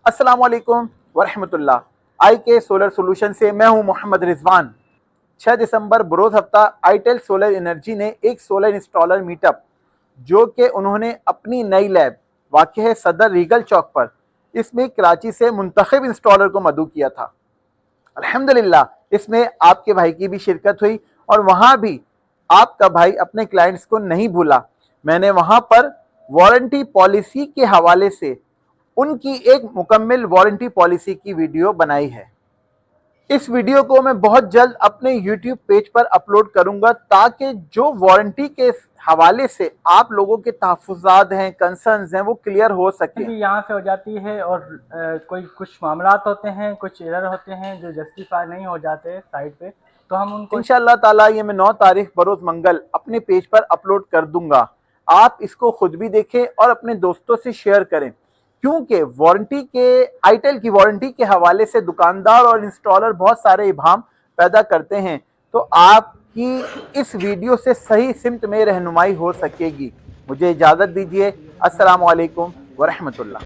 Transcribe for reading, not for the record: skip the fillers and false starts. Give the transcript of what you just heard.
अस्सलाम वालेकुम वरहमतुल्लाह। आई के सोलर सोल्यूशन से मैं हूं मोहम्मद रिजवान। 6 दिसंबर बरोज हफ्ता आईटेल सोलर एनर्जी ने एक सोलर इंस्टॉलर मीटअप जो कि उन्होंने अपनी नई लैब वाक़ है सदर रीगल चौक पर, इसमें कराची से मुंतखब इंस्टॉलर को मदऊ किया था। अल्हम्दुलिल्लाह इसमें आपके भाई की भी शिरकत हुई और वहाँ भी आपका भाई अपने क्लाइंट्स को नहीं भूला। मैंने वहाँ पर वारंटी पॉलिसी के हवाले से उनकी एक मुकम्मल वारंटी पॉलिसी की वीडियो बनाई है। इस वीडियो को मैं बहुत जल्द अपने YouTube पेज पर अपलोड करूंगा ताकि जो वारंटी के हवाले से आप लोगों के तहफ़्फ़ुज़ात हैं, कंसर्न्स हैं, वो क्लियर हो सके। भी यहाँ से हो जाती है और कोई कुछ मामलात होते हैं, कुछ एरर होते हैं जो जस्टिफाई नहीं हो जाते साइट पे, तो हम उनको इंशाअल्लाह ताला ये मैं 9 तारीख बरोज़ मंगल अपने पेज पर अपलोड कर दूंगा। आप इसको खुद भी देखें और अपने दोस्तों से शेयर करें, क्योंकि वारंटी के आईटेल की वारंटी के हवाले से दुकानदार और इंस्टॉलर बहुत सारे इबाम पैदा करते हैं। तो आपकी इस वीडियो से सही सिमत में रहनुमाई हो सकेगी। मुझे इजाज़त दीजिए। अस्सलाम वालेकुम वरहमतुल्लाह।